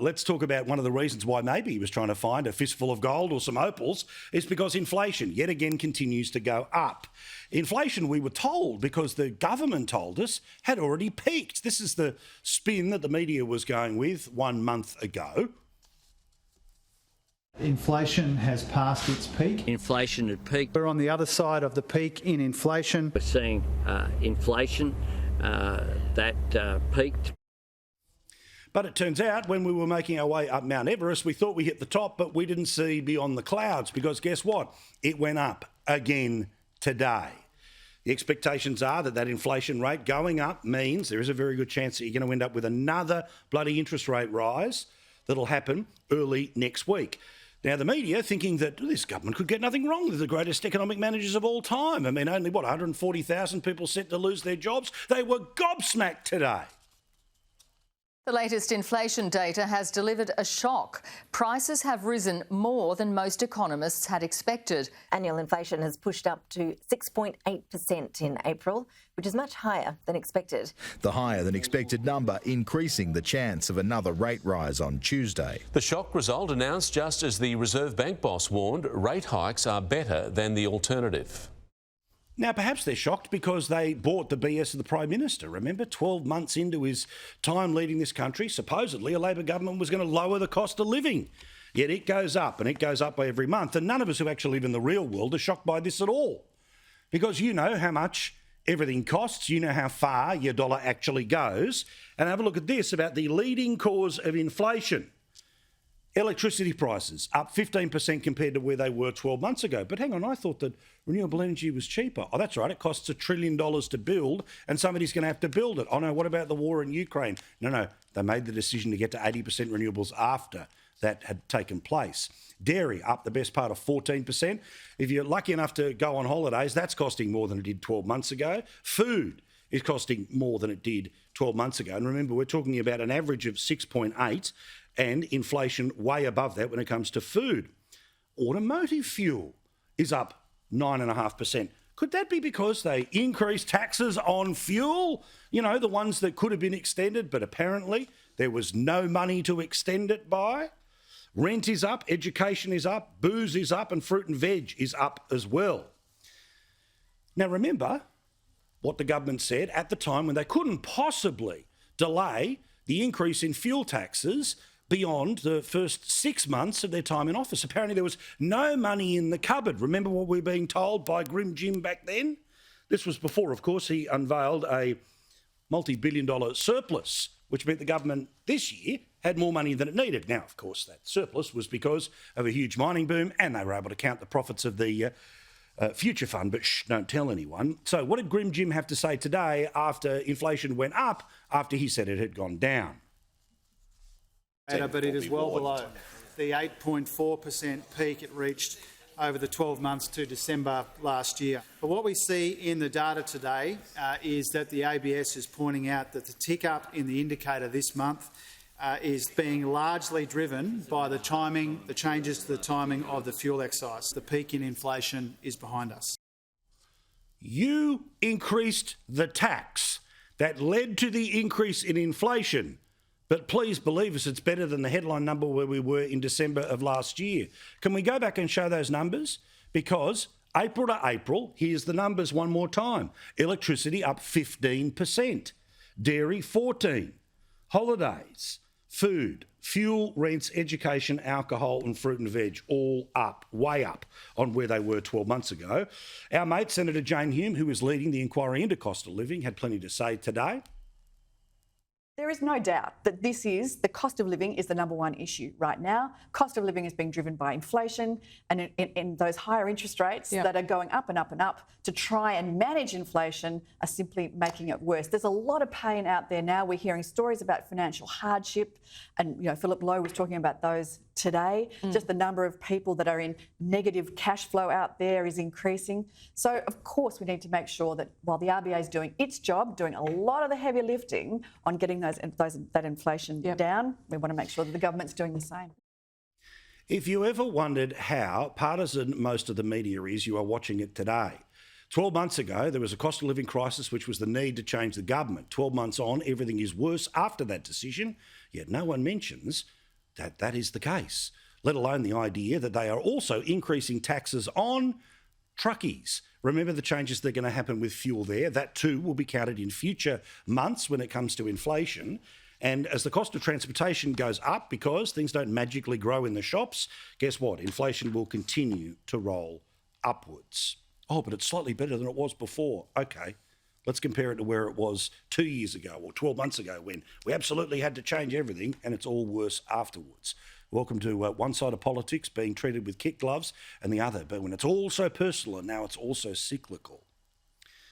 Let's talk about one of the reasons why maybe he was trying to find a fistful of gold or some opals is because inflation yet again continues to go up. Inflation, we were told, because the government told us, had already peaked. This is the spin that the media was going with 1 month ago. Inflation has passed its peak. Inflation had peaked. We're on the other side of the peak in inflation. We're seeing inflation that peaked. But it turns out when we were making our way up Mount Everest, we thought we hit the top, but we didn't see beyond the clouds because guess what? It went up again today. The expectations are that inflation rate going up means there is a very good chance that you're going to end up with another bloody interest rate rise that'll happen early next week. Now, the media thinking that this government could get nothing wrong. They're the greatest economic managers of all time. I mean, only, 140,000 people set to lose their jobs? They were gobsmacked today. The latest inflation data has delivered a shock. Prices have risen more than most economists had expected. Annual inflation has pushed up to 6.8% in April, which is much higher than expected. The higher than expected number increasing the chance of another rate rise on Tuesday. The shock result announced just as the Reserve Bank boss warned rate hikes are better than the alternative. Now, perhaps they're shocked because they bought the BS of the Prime Minister. Remember, 12 months into his time leading this country, supposedly a Labor government was going to lower the cost of living. Yet it goes up, and it goes up every month. And none of us who actually live in the real world are shocked by this at all. Because you know how much everything costs, you know how far your dollar actually goes. And have a look at this about the leading cause of inflation. Electricity prices up 15% compared to where they were 12 months ago. But hang on, I thought that renewable energy was cheaper. Oh, that's right, it costs $1 trillion to build and somebody's going to have to build it. Oh no, what about the war in Ukraine? No, they made the decision to get to 80% renewables after that had taken place. Dairy up the best part of 14%. If you're lucky enough to go on holidays, that's costing more than it did 12 months ago. Food is costing more than it did 12 months ago. And remember, we're talking about an average of 6.8 and inflation way above that when it comes to food. Automotive fuel is up 9.5%. Could that be because they increased taxes on fuel? You know, the ones that could have been extended, but apparently there was no money to extend it by. Rent is up, education is up, booze is up, and fruit and veg is up as well. Now, remember what the government said at the time when they couldn't possibly delay the increase in fuel taxes beyond the first 6 months of their time in office. Apparently there was no money in the cupboard. Remember what we were being told by Grim Jim back then? This was before, of course, he unveiled a multi-billion-dollar surplus, which meant the government this year had more money than it needed. Now, of course, that surplus was because of a huge mining boom and they were able to count the profits of the future fund, but shh, don't tell anyone. So what did Grim Jim have to say today after inflation went up, after he said it had gone down? But it is well below the 8.4% peak it reached over the 12 months to December last year. But what we see in the data today is that the ABS is pointing out that the tick up in the indicator this month is being largely driven by the changes to the timing of the fuel excise. The peak in inflation is behind us. You increased the tax that led to the increase in inflation. But please believe us, it's better than the headline number where we were in December of last year. Can we go back and show those numbers? Because April to April, here's the numbers one more time. Electricity up 15%, dairy 14%, holidays, food, fuel, rents, education, alcohol and fruit and veg all up, way up on where they were 12 months ago. Our mate, Senator Jane Hume, who is leading the inquiry into cost of living, had plenty to say today. There is no doubt that the cost of living is the number one issue right now. Cost of living is being driven by inflation and in those higher interest rates that are going up and up and up to try and manage inflation are simply making it worse. There's a lot of pain out there now. We're hearing stories about financial hardship and, Philip Lowe was talking about those today. Just the number of people that are in negative cash flow out there is increasing. So, of course, we need to make sure that while the RBA is doing its job, doing a lot of the heavy lifting on getting that inflation down, we want to make sure that the government's doing the same. If you ever wondered how partisan most of the media is, you are watching it today. 12 months ago, there was a cost of living crisis, which was the need to change the government. 12 months on, everything is worse after that decision, yet no one mentions that is the case, let alone the idea that they are also increasing taxes on truckies. Remember the changes that are going to happen with fuel there. That too will be counted in future months when it comes to inflation. And as the cost of transportation goes up, because things don't magically grow in the shops, guess what? Inflation will continue to roll upwards. Oh, but it's slightly better than it was before. Okay, let's compare it to where it was 2 years ago or 12 months ago when we absolutely had to change everything, and it's all worse afterwards. Welcome to one side of politics being treated with kid gloves and the other, but when it's all so personal and now it's also cyclical.